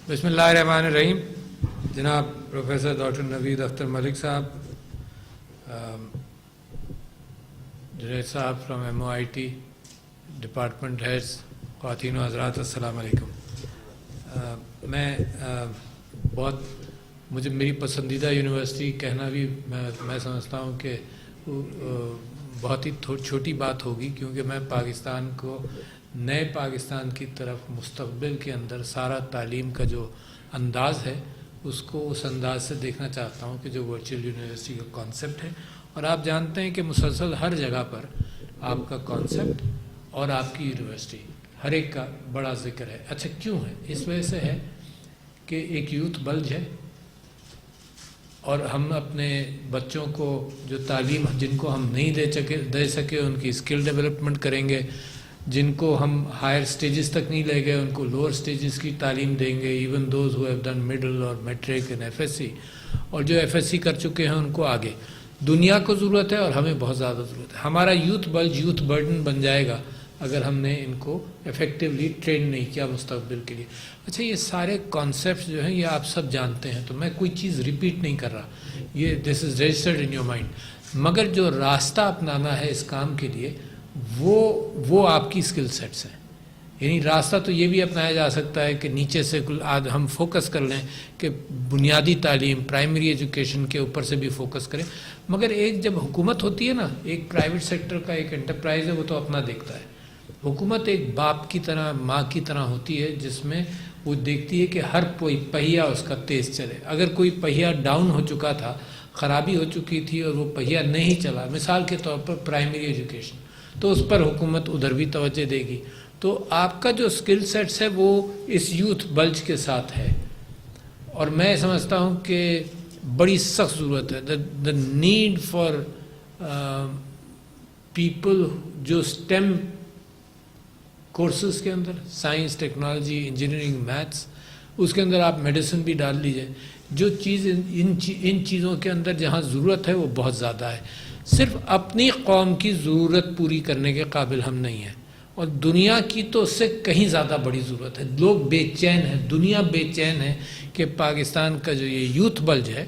بسم اللہ الرحمن الرحیم. جناب پروفیسر ڈاکٹر نوید اختر ملک صاحب, جنید صاحب فرام MOIT ڈپارٹمنٹ ہیڈز, خواتین و حضرات, السلام علیکم. میں مجھے میری پسندیدہ یونیورسٹی کہنا بھی میں سمجھتا ہوں کہ بہت ہی چھوٹی بات ہوگی, کیونکہ میں پاکستان کو نئے پاکستان کی طرف مستقبل کے اندر سارا تعلیم کا جو انداز ہے اس کو اس انداز سے دیکھنا چاہتا ہوں کہ جو ورچوئل یونیورسٹی کا کانسیپٹ ہے. اور آپ جانتے ہیں کہ مسلسل ہر جگہ پر آپ کا کانسیپٹ اور آپ کی یونیورسٹی ہر ایک کا بڑا ذکر ہے. اچھا کیوں ہے؟ اس وجہ سے ہے کہ ایک یوتھ بلج ہے, اور ہم اپنے بچوں کو جو تعلیم جن کو ہم نہیں دے سکے ان کی اسکل ڈیولپمنٹ کریں گے, جن کو ہم ہائر سٹیجز تک نہیں لے گئے ان کو لوور سٹیجز کی تعلیم دیں گے, even those who have done middle اور میٹرک اینڈ FSC, اور جو FSC کر چکے ہیں ان کو آگے. دنیا کو ضرورت ہے اور ہمیں بہت زیادہ ضرورت ہے. ہمارا یوتھ بلج یوتھ برڈن بن جائے گا اگر ہم نے ان کو افیکٹولی ٹرین نہیں کیا مستقبل کے لیے. اچھا یہ سارے کانسیپٹس جو ہیں یہ آپ سب جانتے ہیں, تو میں کوئی چیز ریپیٹ نہیں کر رہا, یہ this is registered in your mind. مگر جو راستہ اپنانا ہے اس کام کے لیے وہ آپ کی اسکل سیٹس ہیں. یعنی راستہ تو یہ بھی اپنایا جا سکتا ہے کہ نیچے سے ہم فوکس کر لیں کہ بنیادی تعلیم پرائمری ایجوکیشن کے اوپر سے بھی فوکس کریں, مگر ایک جب حکومت ہوتی ہے نا, ایک پرائیویٹ سیکٹر کا ایک انٹرپرائز ہے, وہ تو اپنا دیکھتا ہے. حکومت ایک باپ کی طرح ماں کی طرح ہوتی ہے جس میں وہ دیکھتی ہے کہ ہر کوئی پہیہ اس کا تیز چلے. اگر کوئی پہیہ ڈاؤن ہو چکا تھا, خرابی ہو چکی تھی اور وہ پہیہ نہیں چلا, مثال کے طور پر پرائمری ایجوکیشن, تو اس پر حکومت ادھر بھی توجہ دے گی. تو آپ کا جو اسکل سیٹس ہے وہ اس یوتھ بلج کے ساتھ ہے, اور میں سمجھتا ہوں کہ بڑی سخت ضرورت ہے. دا نیڈ فار پیپل جو اسٹیم کورسز کے اندر سائنس, ٹیکنالوجی, انجینئرنگ, میتھس, اس کے اندر آپ میڈیسن بھی ڈال لیجئے. جو چیز ان چیزوں کے اندر جہاں ضرورت ہے وہ بہت زیادہ ہے. صرف اپنی قوم کی ضرورت پوری کرنے کے قابل ہم نہیں ہیں, اور دنیا کی تو اس سے کہیں زیادہ بڑی ضرورت ہے. لوگ بے چین ہیں, دنیا بے چین ہے کہ پاکستان کا جو یہ یوتھ بلج ہے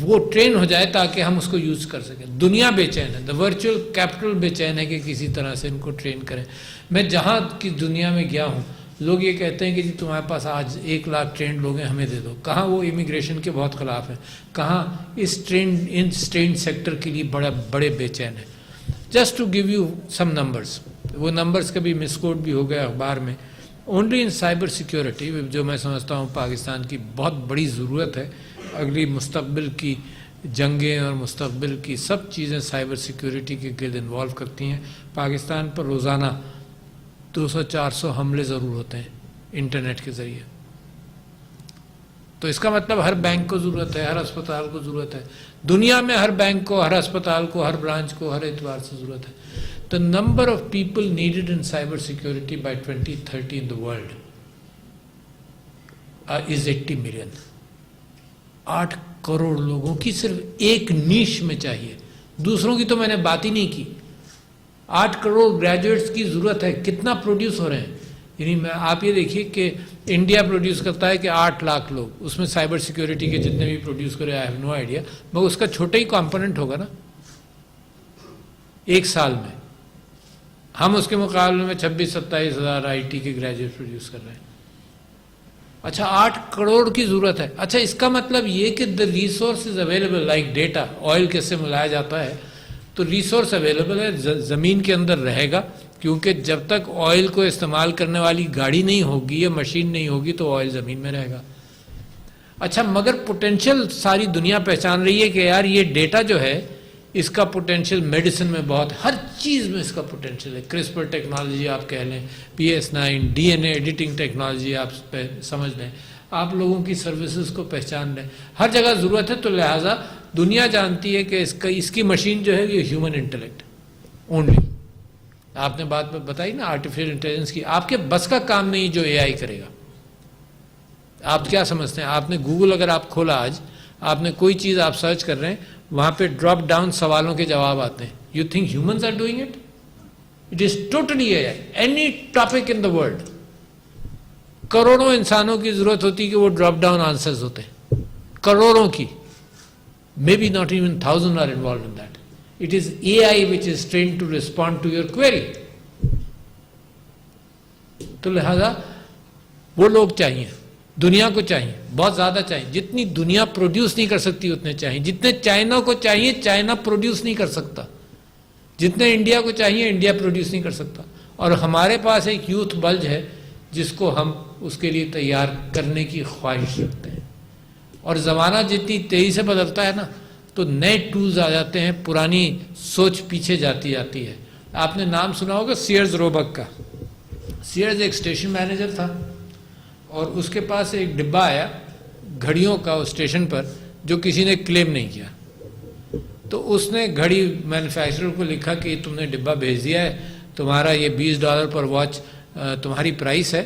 وہ ٹرین ہو جائے تاکہ ہم اس کو یوز کر سکیں. دنیا بے چین ہے, دا ورچوئل کیپٹل بے چین ہے کہ کسی طرح سے ان کو ٹرین کریں. میں جہاں کی دنیا میں گیا ہوں, لوگ یہ کہتے ہیں کہ جی تمہارے پاس آج 1 لاکھ ٹرینڈ لوگ ہیں, ہمیں دے دو. کہاں وہ امیگریشن کے بہت خلاف ہیں, کہاں اس ٹرینڈ سیکٹر کے لیے بڑے بے چین ہیں. Just to give you some numbers, وہ نمبرس کبھی مس کوٹ بھی ہو گیا اخبار میں. اونلی ان سائبر سیکیورٹی, جو میں سمجھتا ہوں پاکستان کی بہت بڑی ضرورت ہے, اگلی مستقبل کی جنگیں اور مستقبل کی سب چیزیں سائبر سیکیورٹی کے گرد انوالو کرتی ہیں. پاکستان پر روزانہ 200-400 حملے ضرور ہوتے ہیں انٹرنیٹ کے ذریعے. تو اس کا مطلب ہر بینک کو ضرورت ہے, ہر اسپتال کو ضرورت ہے, دنیا میں ہر بینک کو, ہر اسپتال کو, ہر برانچ کو, ہر اعتبار سے ضرورت ہے. The number of people needed in cyber security by 2030 in the world is 80 million. 8 crore لوگوں کی صرف ایک نیش میں چاہیے, دوسروں کی تو میں نے بات ہی نہیں کی. 8 کروڑ گریجویٹس کی ضرورت ہے. کتنا پروڈیوس ہو رہے ہیں؟ یعنی آپ یہ دیکھیے کہ انڈیا پروڈیوس کرتا ہے کہ 8 لاکھ لوگ, اس میں سائبر سیکیورٹی کے جتنے بھی پروڈیوس کرے, آئی ہیو نو آئیڈیا, مگر اس کا چھوٹا ہی کمپوننٹ ہوگا نا 1 سال میں. ہم اس کے مقابلے میں 26-27 ہزار IT کے گریجویٹ پروڈیوس کر رہے ہیں. اچھا 8 کروڑ کی ضرورت ہے. اچھا اس کا مطلب یہ کہ the resource is available like data, oil کس سے ملایا جاتا ہے, تو ریسورس اویلیبل ہے, زمین کے اندر رہے گا, کیونکہ جب تک آئل کو استعمال کرنے والی گاڑی نہیں ہوگی یا مشین نہیں ہوگی تو آئل زمین میں رہے گا. اچھا مگر پوٹینشیل ساری دنیا پہچان رہی ہے کہ یار یہ ڈیٹا جو ہے اس کا پوٹینشیل میڈیسن میں بہت, ہر چیز میں اس کا پوٹینشیل ہے. کرسپر ٹیکنالوجی آپ کہہ لیں, PS9, DNA ایڈیٹنگ ٹیکنالوجی آپ سمجھ لیں, آپ لوگوں کی سروسز کو پہچان لیں, ہر جگہ ضرورت ہے. تو لہٰذا دنیا جانتی ہے کہ اس کی مشین جو ہے یہ ہیومن انٹلیکٹ اونلی. آپ نے بات بتائی نا آرٹیفیشل انٹیلیجنس کی, آپ کے بس کا کام نہیں جو AI کرے گا. آپ کیا سمجھتے ہیں؟ آپ نے گوگل اگر آپ کھولا, آج آپ نے کوئی چیز آپ سرچ کر رہے ہیں, وہاں پہ ڈراپ ڈاؤن سوالوں کے جواب آتے ہیں. You think humans are doing it? It is totally AI. Any topic in the world, کروڑوں انسانوں کی ضرورت ہوتی کہ وہ ڈراپ ڈاؤن آنسرز ہوتے ہیں، کروڑوں کی، may be not even 1000 are involved in that. It is A I which is trained to respond to your query. تو لہذا وہ لوگ چاہیے، دنیا کو چاہیے، بہت زیادہ چاہیے. جتنی دنیا پروڈیوس نہیں کر سکتی اتنے چاہیے. جتنے چائنا کو چاہیے چائنا پروڈیوس نہیں کر سکتا. جتنے انڈیا کو چاہیے انڈیا پروڈیوس نہیں کر سکتا. اور ہمارے پاس ایک یوتھ بلج ہے جس کو ہم اس کے لیے تیار کرنے کی خواہش رکھتے ہیں. اور زمانہ جتنی تیزی سے بدلتا ہے نا تو نئے ٹولز آ جاتے ہیں، پرانی سوچ پیچھے جاتی ہے. آپ نے نام سنا ہوگا سیئرز روبک کا. سیئرز ایک اسٹیشن مینیجر تھا اور اس کے پاس ایک ڈبہ آیا گھڑیوں کا اس اسٹیشن پر جو کسی نے کلیم نہیں کیا. تو اس نے گھڑی مینوفیکچرر کو لکھا کہ تم نے ڈبہ بھیج دیا ہے، تمہارا یہ $20 پر واچ تمہاری پرائس ہے،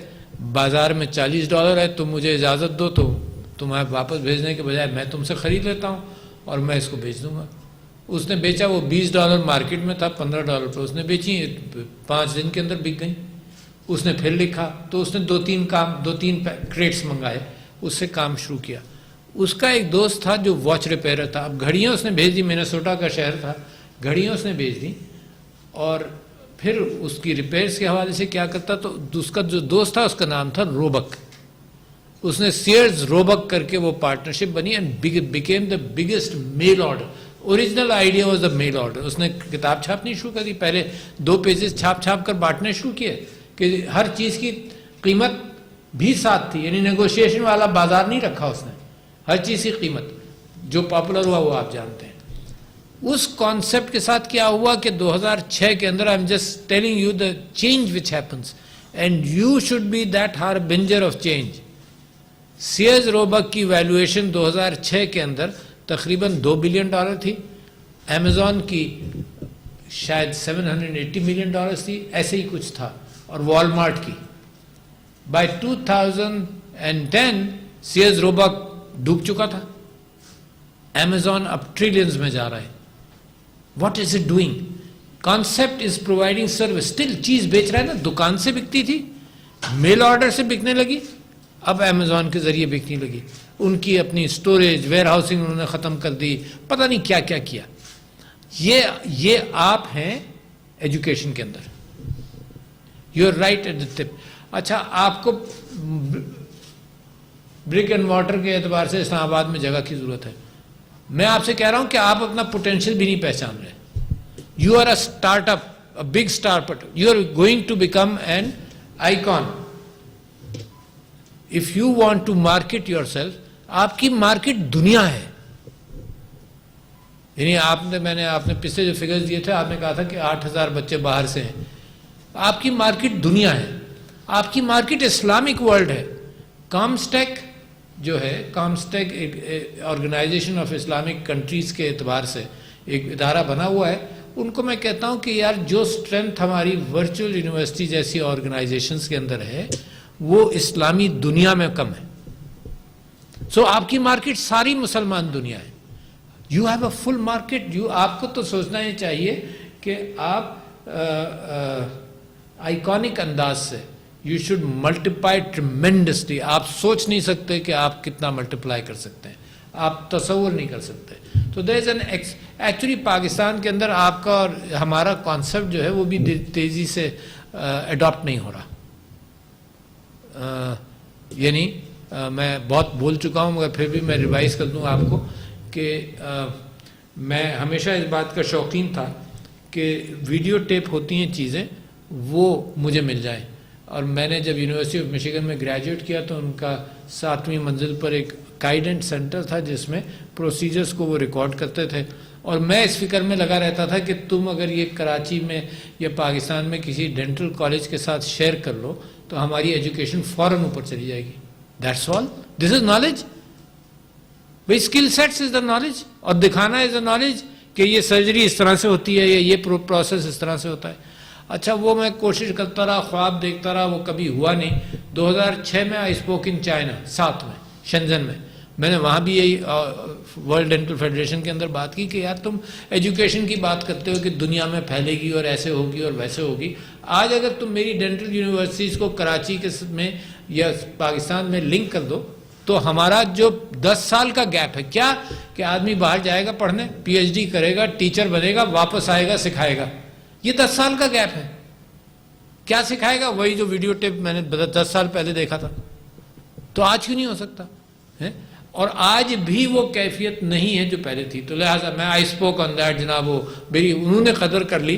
بازار میں $40 ہے، تم مجھے اجازت دو تو تمہیں واپس بھیجنے کے بجائے میں تم سے خرید لیتا ہوں اور میں اس کو بیچ دوں گا. اس نے بیچا، وہ $20 مارکیٹ میں تھا، $15 پر اس نے بیچی، 5 دن کے اندر بک گئی. اس نے پھر لکھا تو اس نے دو تین کریٹس منگائے، اس سے کام شروع کیا. اس کا ایک دوست تھا جو واچ ریپیرر تھا. اب گھڑیاں اس نے بھیج دی، مینیسوٹا کا شہر تھا، گھڑیاں اس نے بھیج دی. اور پھر اس کی ریپیئرس کے حوالے سے کیا کرتا، تو اس کا جو دوست تھا اس کا نام تھا روبک. اس نے سیئرز روبک کر کے وہ پارٹنرشپ بنی and became the biggest mail order. Original idea was the mail order. اس نے کتاب چھاپنی شروع کر دی، پہلے 2 پیجز چھاپ کر بانٹنے شروع کیے کہ ہر چیز کی قیمت بھی ساتھ تھی، یعنی نیگوشیشن والا بازار نہیں رکھا اس نے. ہر چیز کی قیمت جو پاپولر ہوا وہ آپ جانتے ہیں. اس کانسیپٹ کے ساتھ کیا ہوا کہ 2006 کے اندر I am just telling you the change which happens and you should be that harbinger of change. Sears Roebuck کی ویلیویشن 2006 کے اندر تقریباً $2 بلین تھی. امیزون کی شاید $780 ملین تھی، ایسے ہی کچھ تھا. اور والمارٹ کی بائی 2010 سیئرز روبک ڈوب چکا تھا. امیزون اب ٹریلینز میں جا رہا ہے. What is it doing? Concept is providing service. Still چیز بیچ رہا ہے نا، دکان سے بکتی تھی، میل آرڈر سے بکنے لگی، اب امیزون کے ذریعے بکنے لگی. ان کی اپنی اسٹوریج ویئر ہاؤسنگ انہوں نے ختم کر دی، پتہ نہیں کیا کیا کیا. یہ آپ ہیں ایجوکیشن کے اندر. You are right at the top. اچھا، آپ کو برک اینڈ واٹر کے اعتبار سے اسلام آباد میں جگہ کی ضرورت ہے. میں آپ سے کہہ رہا ہوں کہ آپ اپنا پوٹینشیل بھی نہیں پہچان رہے. You are a startup, a big startup. You are going to become an icon. If you want to market yourself, آپ کی مارکیٹ دنیا ہے. یعنی آپ نے پچھلے جو فگرز دیے تھے، آپ نے کہا تھا کہ 8000 بچے باہر سے ہیں. آپ کی مارکیٹ دنیا ہے. آپ کی مارکیٹ اسلامک ورلڈ ہے. کامسٹیک جو ہے، کامسٹیک ایک آرگنائزیشن آف اسلامک کنٹریز کے اعتبار سے ایک ادارہ بنا ہوا ہے. ان کو میں کہتا ہوں کہ یار جو اسٹرینتھ ہماری ورچوئل یونیورسٹی جیسی آرگنائزیشنز کے اندر ہے وہ اسلامی دنیا میں کم ہے. سو آپ کی مارکیٹ ساری مسلمان دنیا ہے. You have a full market. آپ کو تو سوچنا یہ چاہیے کہ آپ آئیکونک انداز سے یو شوڈ ملٹیپلائی ٹریمینڈسلی. آپ سوچ نہیں سکتے کہ آپ کتنا ملٹیپلائی کر سکتے ہیں، آپ تصور نہیں کر سکتے. تو دیر از این ایکچولی پاکستان کے اندر آپ کا اور ہمارا کانسیپٹ جو ہے وہ بھی تیزی سے اڈاپٹ نہیں ہو رہا. یعنی میں بہت بول چکا ہوں مگر پھر بھی میں ریوائز کر دوں آپ کو کہ میں ہمیشہ اس بات کا شوقین تھا کہ ویڈیو ٹیپ ہوتی ہیں چیزیں وہ مجھے مل جائیں. اور میں نے جب یونیورسٹی آف میشیگن میں گریجویٹ کیا تو ان کا 7ویں منزل پر ایک گائیڈنس سینٹر تھا جس میں پروسیجرز کو وہ ریکارڈ کرتے تھے. اور میں اس فکر میں لگا رہتا تھا کہ تم اگر یہ کراچی میں یا پاکستان میں کسی ڈینٹل کالج کے ساتھ شیئر کر لو تو ہماری ایجوکیشن فوراً اوپر چلی جائے گی. That's all. This is knowledge. بھائی skill sets is the knowledge, اور دکھانا از دا نالج کہ یہ سرجری اس طرح سے ہوتی ہے یا یہ پروسیس اس طرح سے ہوتا ہے. اچھا، وہ میں کوشش کرتا رہا، خواب دیکھتا رہا، وہ کبھی ہوا نہیں. 2006 میں آئی اسپوک ان چائنا، 7 میں شنزن میں نے وہاں بھی یہی ورلڈ ڈینٹل فیڈریشن کے اندر بات کی کہ یار تم ایجوکیشن کی بات کرتے ہو کہ دنیا میں پھیلے گی اور ایسے ہوگی اور ویسے ہوگی. آج اگر تم میری ڈینٹل یونیورسٹیز کو کراچی میں یا پاکستان میں لنک کر دو تو ہمارا جو 10 سال کا گیپ ہے کیا کہ آدمی باہر جائے گا پڑھنے, پی ایچ ڈی کرے گا, ٹیچر بنے گا, واپس آئے گا, سکھائے گا. یہ 10 سال کا گیپ ہے. کیا سکھائے گا؟ وہی جو ویڈیو ٹیپ میں نے 10 سال پہلے دیکھا تھا. تو آج کیوں نہیں ہو سکتا ہے؟ اور آج بھی وہ کیفیت نہیں ہے جو پہلے تھی. تو لہٰذا میں آئی اسپوک آن دیٹ. جناب وہ میری انہوں نے قدر کر لی,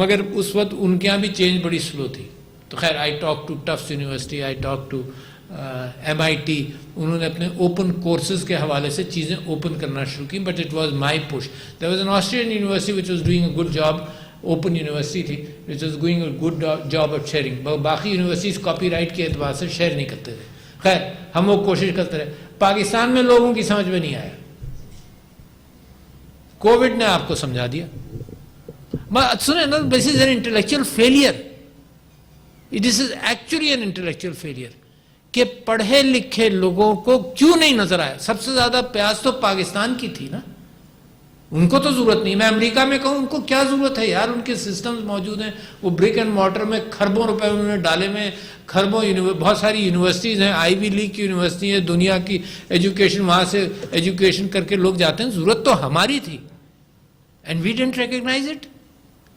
مگر اس وقت ان کے یہاں بھی چینج بڑی سلو تھی. تو خیر I talk to Tufts University, I talk to MIT. انہوں نے اپنے اوپن کورسز کے حوالے سے چیزیں اوپن کرنا شروع کی. But it was my push. There was an Australian university which was doing a good job, open university تھی which was doing a good job of sharing. باقی یونیورسٹیز کاپی رائٹ کے اعتبار سے شیئر نہیں کرتے تھے. خیر ہم وہ کوشش کرتے رہے. پاکستان میں لوگوں کی سمجھ میں نہیں آیا. کووڈ نے آپ کو سمجھا دیا. سنیں نا, this is an intellectual failure. This is actually an intellectual failure کہ پڑھے لکھے لوگوں کو کیوں نہیں نظر آیا. سب سے زیادہ پیاس تو پاکستان کی تھی نا. ان کو تو ضرورت نہیں. میں امریکہ میں کہوں ان کو کیا ضرورت ہے یار, ان کے سسٹمز موجود ہیں. وہ برک اینڈ مارٹر میں کھربوں روپے انہوں نے ڈالے میں, کھربوں بہت ساری یونیورسٹیز ہیں, آئی وی لیگ کی یونیورسٹی ہے, دنیا کی ایجوکیشن, وہاں سے ایجوکیشن کر کے لوگ جاتے ہیں. ضرورت تو ہماری تھی. And we didn't recognise it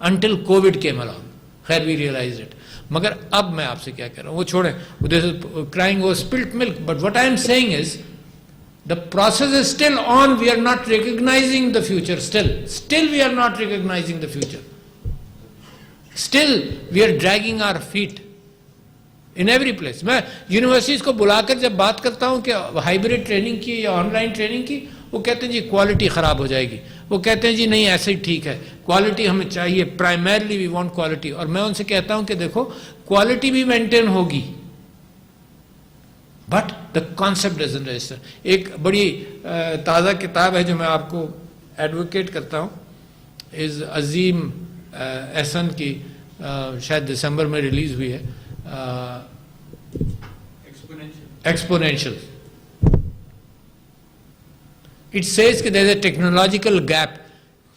until Covid came along. خیر وی ریئلائز اٹ. مگر اب میں آپ سے کیا کہہ رہا ہوں وہ چھوڑیں, this is crying over spilt milk. But what I am seeing is the process is still on. We are not recognizing the future. Still we are not recognizing the future. Still we are dragging our feet in every place. میں universities کو بلا کر جب بات کرتا ہوں کہ hybrid training کی یا آن لائن ٹریننگ کی, وہ کہتے ہیں جی کوالٹی خراب ہو جائے گی. وہ کہتے ہیں جی نہیں ایسے ہی ٹھیک ہے, کوالٹی ہمیں چاہیے, پرائمرلی وی وانٹ کوالٹی. اور میں ان سے کہتا ہوں کہ دیکھو کوالٹی بھی مینٹین ہوگی but the concept doesn't register. ایک بڑی تازہ کتاب ہے جو میں آپ کو ایڈوکیٹ کرتا ہوں, از عظیم احسن کی, شاید دسمبر میں ریلیز ہوئی ہے, exponential. It says that there is a technological gap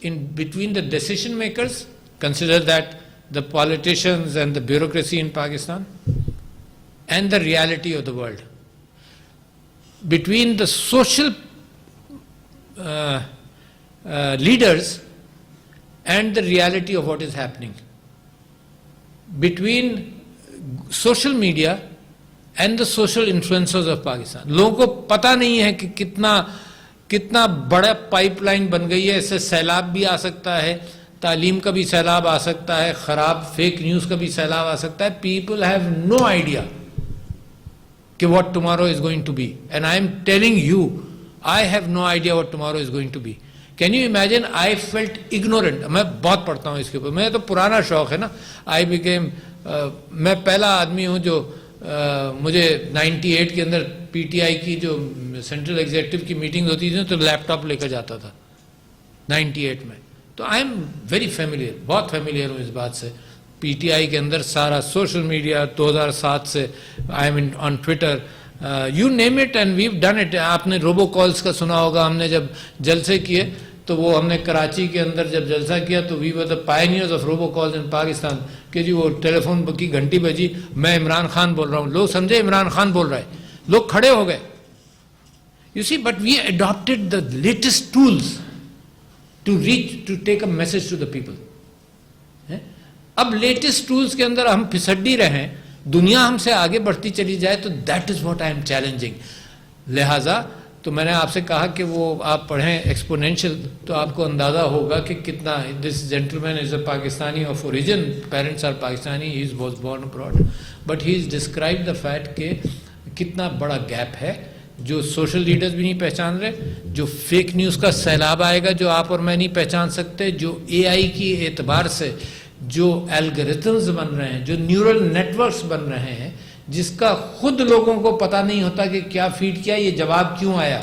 in between the decision makers, consider that the politicians and the bureaucracy in Pakistan, and the reality of the world. Between the social leaders and the reality of what is happening. Between social media and the social influencers of Pakistan. لوگوں کو پتہ نہیں ہے کہ کتنا بڑا pipe line بن گئی ہے. اس سے سیلاب بھی آ سکتا ہے, تعلیم کا بھی سیلاب آ سکتا ہے, خراب فیک نیوز کا بھی سیلاب آ سکتا ہے. پیپل ہیو نو آئیڈیا کہ what tomorrow is going to be. And I am telling you, I have no idea what tomorrow is going to be. Can you imagine? I felt ignorant. میں بہت پڑھتا ہوں اس کے اوپر, میں تو پرانا شوق ہے نا. I became میں پہلا آدمی ہوں جو مجھے 98 کے اندر پی ٹی آئی کی جو سینٹرل ایگزیکٹو کی میٹنگ ہوتی تھی تو لیپ ٹاپ لے کر جاتا تھا 98 میں. تو آئی ایم ویری فیملیئر, بہت فیملیئر ہوں اس بات سے. پی ٹی آئی کے اندر سارا سوشل میڈیا 2007 سے, I am on Twitter, you name it and we've done it. آپ نے روبو کالز کا سنا ہوگا, ہم نے جب جلسے کیے تو وہ ہم نے کراچی کے اندر جب جلسہ کیا تو وی ور دا پائنیئرز آف روبو کالز ان پاکستان. کہ جی وہ ٹیلی فون کی گھنٹی بجی, میں عمران خان بول رہا ہوں, لوگ سمجھے عمران خان بول رہا ہے, لوگ کھڑے ہو گئے. You see, but we adapted the latest tools to reach, to take a message to the people. اب لیٹسٹ ٹولز کے اندر ہم پھسڈی رہیں, دنیا ہم سے آگے بڑھتی چلی جائے, تو that is what I am challenging. لہٰذا تو میں نے آپ سے کہا کہ وہ آپ پڑھیں ایکسپونینشیل, تو آپ کو اندازہ ہوگا کہ کتنا. This gentleman is a Pakistani of origin, parents are Pakistani, he was born abroad, but he is describe the fact کہ کتنا بڑا گیپ ہے جو سوشل لیڈرز بھی نہیں پہچان رہے, جو فیک نیوز کا سیلاب آئے گا جو آپ اور میں نہیں پہچان سکتے, جو اے آئی کی اعتبار سے جو الگوریتھمز بن رہے ہیں, جو نیورل نیٹ ورکس بن رہے ہیں, جس کا خود لوگوں کو پتہ نہیں ہوتا کہ کیا فیڈ کیا, یہ جواب کیوں آیا.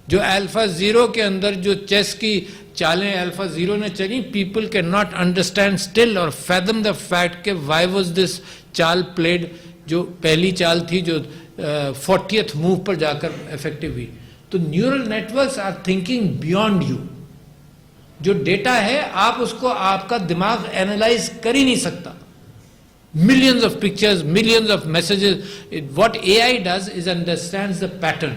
جو الفا زیرو کے اندر جو چیس کی چالیں الفا زیرو نے چلی, people can not understand still اور فیدم دا فیکٹ کہ وائی واز دس چال پلیڈ. جو پہلی چال تھی جو 40th موو پر جا کر افیکٹو ہوئی. تو neural networks are thinking beyond you. جو ڈیٹا ہے آپ اس کو, آپ کا دماغ اینالائز کر ہی نہیں سکتا. millions of pictures, millions of messages. What AI does is understands the pattern.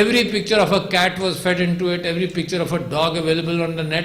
every picture of a cat was fed into it, every picture of a dog available on the net,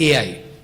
AI.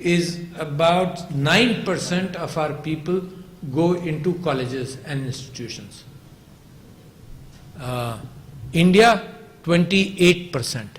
is about 9% of our people go into colleges and institutions. India 28%.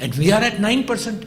and we are at 9%.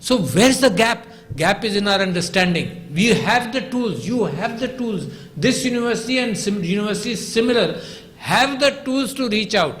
So where's the gap? Gap is in our understanding. We have the tools, you have the tools. This university and universities similar have the tools to reach out.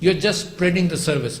You are just spreading the service.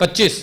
25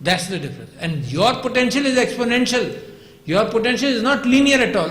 That's the difference. And your potential is exponential. Your potential is not linear at all.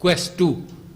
Quest 2,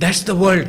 That's the world.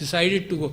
decided to go.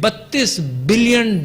$32 billion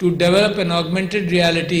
to develop an augmented reality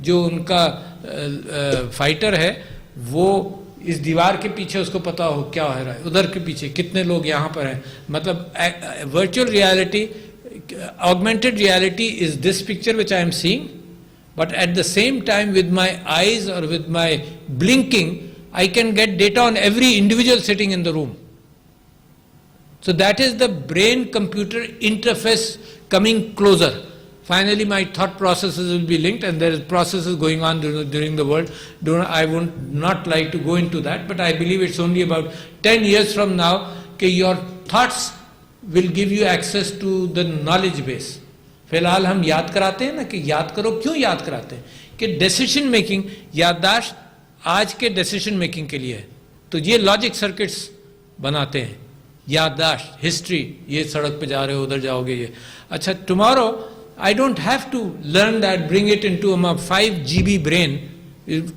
جو ان کا fighter ہے وہ اس دیوار کے پیچھے اس کو پتا ہو کیا ہو رہا ہے, ادھر کے پیچھے کتنے لوگ یہاں پر ہیں. مطلب virtual reality, augmented reality is this picture which I am seeing, but at the same time with my eyes or with my blinking I can get data on every individual sitting in the room. So that is the brain computer interface coming closer. Finally my thought processes will be linked, and there is processes going on during the world. I would not like to go into that, but I believe it's only about 10 years from now that your thoughts will give you access to the knowledge base. فی الحال ہم یاد کراتے ہیں نا کہ یاد کرو, کیوں یاد کراتے ہیں کہ ڈیسیشن میکنگ, یادداشت آج کے ڈیسیشن میکنگ کے لیے ہے. تو یہ لاجک سرکٹس بناتے ہیں, یادداشت, ہسٹری, یہ سڑک پہ جا رہے ہو ادھر جاؤ گے یہ. اچھا tomorrow I don't have to learn that, bring it into a 5 GB brain.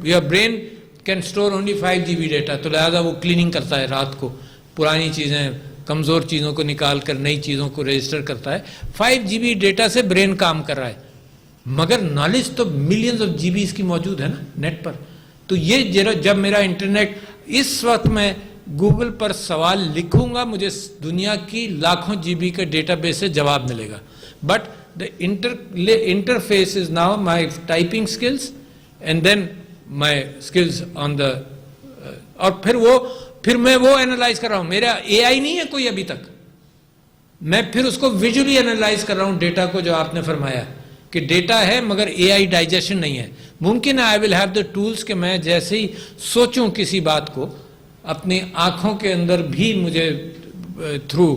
Your brain can store only 5 GB data. تو لہذا وہ کلیننگ کرتا ہے رات کو, پرانی چیزیں, کمزور چیزوں کو نکال کر نئی چیزوں کو رجسٹر کرتا ہے. 5 GB ڈیٹا سے برین کام کر رہا ہے, مگر نالج تو ملینز آف جی بیز کی موجود ہے نا نیٹ پر. تو یہ جب میرا انٹرنیٹ, اس وقت میں گوگل پر سوال لکھوں گا, مجھے دنیا کی لاکھوں جی بی کے ڈیٹا بیس سے جواب ملے گا. But the interface is now my typing skills and then my skills on the اور پھر میں وہ انالائز کر رہا ہوں. میرا اے آئی نہیں ہے کوئی ابھی تک, میں پھر اس کو ویژولی انالائز کر رہا ہوں ڈیٹا کو, جو آپ نے فرمایا کہ ڈیٹا ہے مگر اے آئی ڈائجیشن نہیں ہے. ممکن ہے آئی ول ہیو دا ٹولس کہ میں جیسے ہی سوچوں کسی بات کو, اپنی آنکھوں کے اندر بھی مجھے through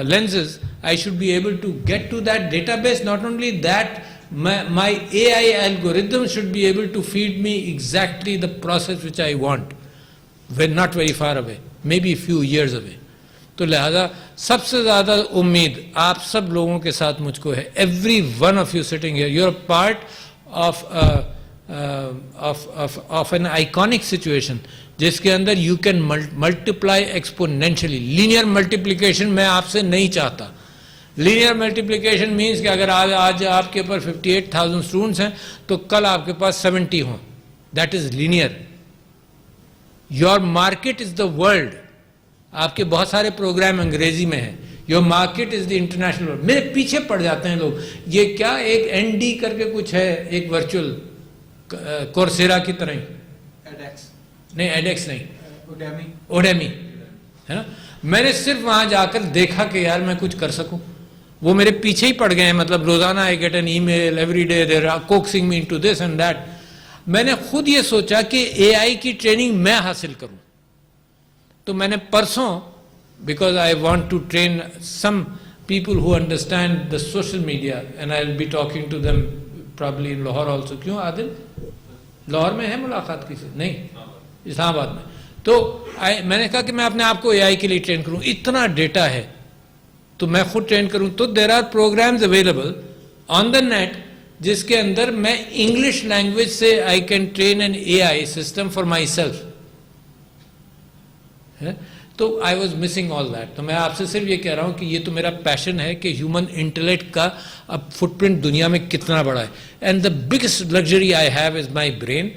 lenses I should be able to get to that database. Not only that, my AI algorithm should be able to feed me exactly the process which I want, when not very far away, maybe a few years away. تو لہذا سب سے زیادہ امید آپ سب لوگوں کے ساتھ مجھ کو ہے. Every one of you sitting here, you're a part of an iconic situation جس کے اندر you can multiply exponentially. Linear multiplication میں آپ سے نہیں چاہتا. Linear multiplication means کہ اگر آج آپ کے اوپر 58,000 students ہیں تو کل آپ کے پاس 70 ہوں. That is linear. Your market is the world. آپ کے بہت سارے پروگرام انگریزی میں ہیں. Your market is the international world. میرے پیچھے پڑ جاتے ہیں لوگ, یہ کیا ایک ND کر کے کچھ ہے, ایک ورچوئل کورسیرا کی طرح ہی, نہیں ایڈیکس نہیں, اوڈیمی ہے نا. میں نے صرف وہاں جا کر دیکھا کہ یار میں کچھ کر سکوں, وہ میرے پیچھے ہی پڑ گئے ہیں. مطلب روزانہ I get an email every day, they are coaxing me into this and that. میں نے خود یہ سوچا کہ اے آئی کی ٹریننگ میں حاصل کروں. تو میں نے پرسوں, because I want to train some people who understand the social media, and I will be talking to them probably in Lahore also. کیوں عادل, لاہور میں ہے ملاقات کسی؟ نہیں, اسلام آباد میں. تو میں نے کہا کہ میں اپنے آپ کو اے آئی کے لیے ٹرین کروں. اتنا ڈیٹا ہے تو میں خود ٹرین کروں. تو there are programmes available on the net جس کے اندر میں انگلش لینگویج سے I can train an A I system for myself. تو I was missing all that. تو میں آپ سے صرف یہ کہہ رہا ہوں کہ یہ تو میرا پیشن ہے کہ ہیومن انٹلیکٹ کا اب فٹ پرنٹ دنیا میں کتنا بڑا ہے. And the biggest luxury I have is my brain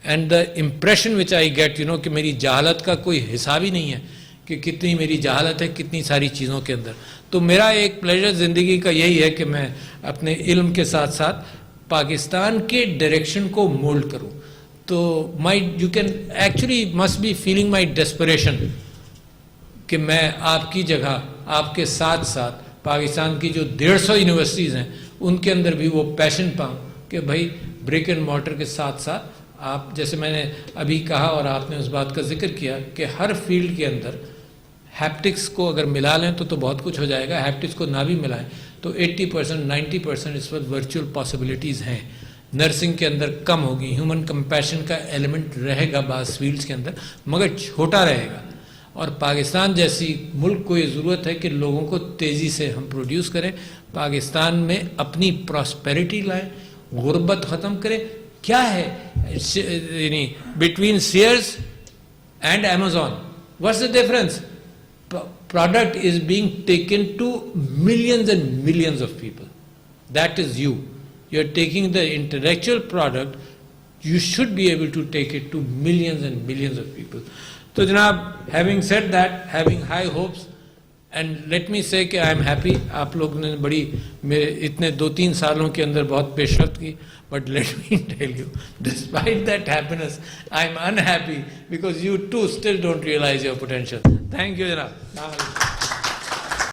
and the impression which I get, کہ میری جہالت کا کوئی حساب ہی نہیں ہے کہ کتنی میری جہالت ہے کتنی ساری چیزوں کے اندر. تو میرا ایک پلیزر زندگی کا یہی ہے کہ میں اپنے علم کے ساتھ ساتھ پاکستان کے ڈائریکشن کو مولڈ کروں. تو you can actually must be feeling my desperation کہ میں آپ کی جگہ آپ کے ساتھ ساتھ پاکستان کی جو 150 یونیورسٹیز ہیں ان کے اندر بھی وہ پیشن پاؤں کہ بھائی بریک اینڈ مارٹر کے ساتھ ساتھ آپ, جیسے میں نے ابھی کہا اور آپ نے اس بات کا ذکر کیا کہ ہر فیلڈ کے اندر ہیپٹکس کو اگر ملا لیں تو بہت کچھ ہو جائے گا. ہیپٹکس کو نہ بھی ملائیں تو 80% 90% اس وقت ورچوئل پاسبلٹیز ہیں. نرسنگ کے اندر کم ہوگی, ہیومن کمپیشن کا ایلیمنٹ رہے گا بعض فیلڈز کے اندر مگر چھوٹا رہے گا. اور پاکستان جیسی ملک کو یہ ضرورت ہے کہ لوگوں کو تیزی سے ہم پروڈیوس کریں, پاکستان میں اپنی پراسپیرٹی لائیں, غربت ختم کریں. کیا ہے یعنی between Sears and Amazon, what's the difference? Product is being taken to millions and millions of people. That is you. you are taking the intellectual product, you should be able to take it to millions and millions of people. So Janab, having said that, having high hopes, and let me say کہ I am happy, آپ لوگ نے بڑی میرے اتنے 2-3 سالوں کے اندر بہت پیش رفت کی, but let me tell you, despite that happiness, I am unhappy because you too still don't realize your potential. Thank you Janab.